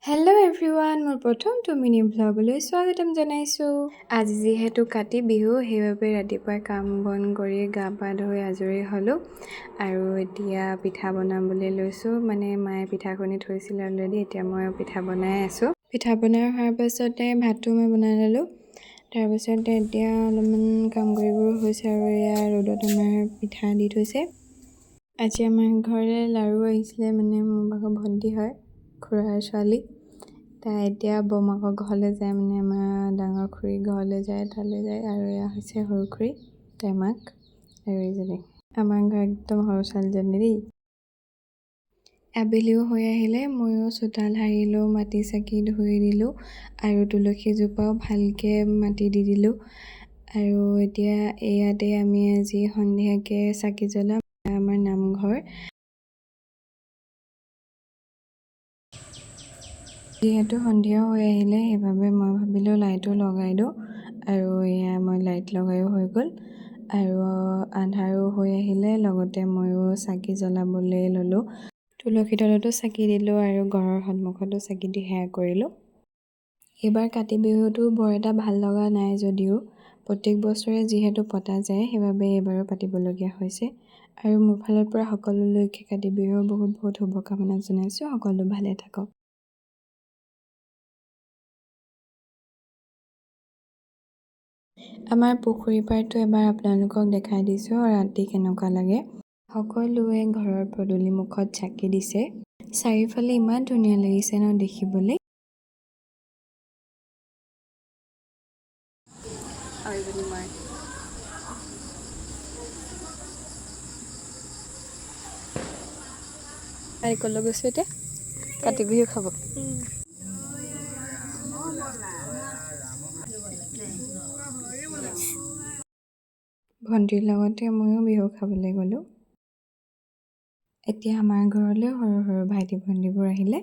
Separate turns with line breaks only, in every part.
Hello' everyone, মোৰ প্ৰথমটো mini ভ্লগলৈ স্বাগতম জনাইছোঁ। আজি যিহেতু কাতি বিহু, সেইবাবে ৰাতিপুৱাই কাম বন কৰি গা পা ধুই আজৰি হ'লোঁ আৰু এতিয়া পিঠা বনাবলৈ লৈছোঁ। মানে মায়ে পিঠা খুন্দি থৈছিলে অলৰেডি, এতিয়া মই পিঠা বনাই আছোঁ। পিঠা বনাই হোৱাৰ পাছতে ভাতটো মই বনাই ল'লোঁ। তাৰপিছতে এতিয়া অলপমান কাম কৰিবোৰ হৈছে আৰু এয়া ৰ'দত আমাৰ পিঠা দি থৈছে। আজি আমাৰ ঘৰলৈ লাৰু আহিছিলে, মানে মোৰ ভাগৰ ভণ্টি হয়, খুৰাৰ ছোৱালী। তাই এতিয়া বৌমাকৰ ঘৰলৈ যায়, মানে আমাৰ ডাঙৰ খুৰী ঘৰলৈ যায়, তালৈ যায়। আৰু এয়া হৈছে সৰু খুৰী, তাই মাক আৰু এইজনী আমাৰ ঘৰ একদম সৰু ছোৱালীজনী দেই। আবেলিও হৈ আহিলে, ময়ো চোতাল সাৰিলোঁ, মাটি চাকি ধুই দিলোঁ আৰু তুলসীজোপাও ভালকৈ মাটি দি দিলোঁ। আৰু এতিয়া ইয়াতে আমি আজি সন্ধিয়াকৈ চাকি জ্বলাম। আমাৰ নামঘৰ যিহেতু সন্ধিয়া হৈ আহিলে, সেইবাবে মই ভাবিলোঁ লাইটো লগাই দিওঁ। আৰু এয়া মই লাইট লগায়ো হৈ গ'ল আৰু আন্ধাৰো হৈ আহিলে, লগতে ময়ো চাকি জ্বলাবলৈ ল'লোঁ। তুলসী তলতো চাকি দিলোঁ আৰু ঘৰৰ সন্মুখতো চাকি দি সেৱা কৰিলোঁ। এইবাৰ কাতি বিহুটো বৰ এটা ভাল লগা নাই যদিও প্ৰত্যেক বছৰে যিহেতু পতা যায়, সেইবাবে এইবাৰো পাতিবলগীয়া হৈছে। আৰু মোৰ ফালৰ পৰা সকলোলৈকে কাতি বিহুৰ বহুত বহুত শুভকামনা জনাইছোঁ। সকলো ভালে থাকক। আমাৰ পুখুৰী পাৰটো এবাৰ আপোনালোকক দেখাই দিছোঁ ৰাতি কেনেকুৱা লাগে। সকলোৱে ঘৰৰ পদূলি মুখত চাকি দিছে। চাৰিওফালে ইমান ধুনীয়া লাগিছে ন দেখিবলৈ। কলৈ গৈছোঁ এতিয়া? কাতি বিহু খাব। ভণ্টিৰ লগতে ময়ো বিহু খাবলৈ গ'লোঁ। এতিয়া আমাৰ ঘৰলৈ সৰু সৰু ভাইটি ভণ্টিবোৰ আহিলে।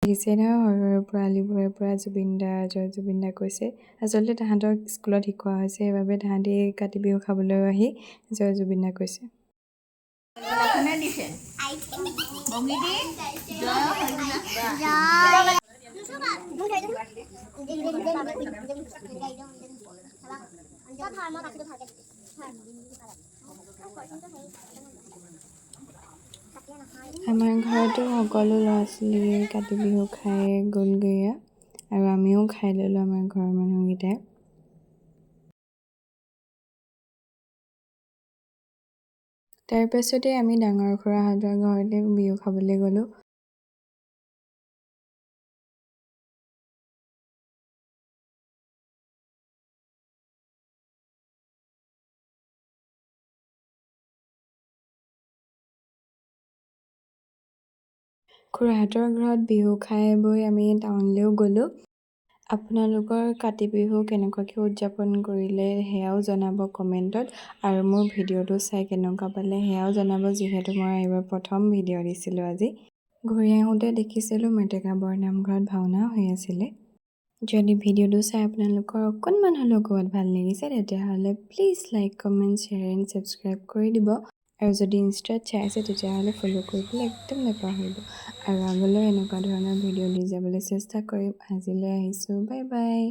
দেখিছে নহয়, সৰু সৰু পোৱালীবোৰে পৰা জুবিন দা জয় জুবিন দা কৈছে। আচলতে তাহাঁতক স্কুলত শিকোৱা হৈছে, সেইবাবে তাহাঁতি কাতি বিহু খাবলৈ আহি জয় জুবিন দা কৈছে। আমাৰ ঘৰতো সকলো ল'ৰা ছোৱালীয়ে কাতি বিহু খাই গ'লগৈ আৰু আমিও খাই ল'লোঁ আমাৰ ঘৰৰ মানুহকেইটাই। তাৰপাছতে আমি ডাঙৰ খুৰাহঁতৰ ঘৰতে বিহু খাবলৈ গ'লোঁ। খুৰাহঁতৰ ঘৰত বিহু খাই বৈ আমি টাউনলৈও গ'লোঁ। আপোনালোকৰ কাতি বিহু কেনেকুৱাকৈ উদযাপন কৰিলে সেয়াও জনাব কমেণ্টত, আৰু মোৰ ভিডিঅ'টো চাই কেনেকুৱা পালে সেয়াও জনাব, যিহেতু মই এইবাৰ প্ৰথম ভিডিঅ' দিছিলোঁ আজি। ঘূৰি আহোঁতে দেখিছিলোঁ মেটেকা বৰ নামঘৰত ভাওনা হৈ আছিলে। যদি ভিডিঅ'টো চাই আপোনালোকৰ অকণমান হ'লেও ক'ৰবাত ভাল লাগিছে, তেতিয়াহ'লে please like comment share and subscribe কৰি দিব। আৰু যদি ইনষ্টাত চাই আছে, তেতিয়াহ'লে ফ'ল' কৰিবলৈ একদম নাপাহৰিব। আৰু আগলৈ এনেকুৱা ধৰণৰ ভিডিঅ' দি যাবলৈ চেষ্টা কৰিম। আজিলৈ আহিছোঁ, বাই বাই।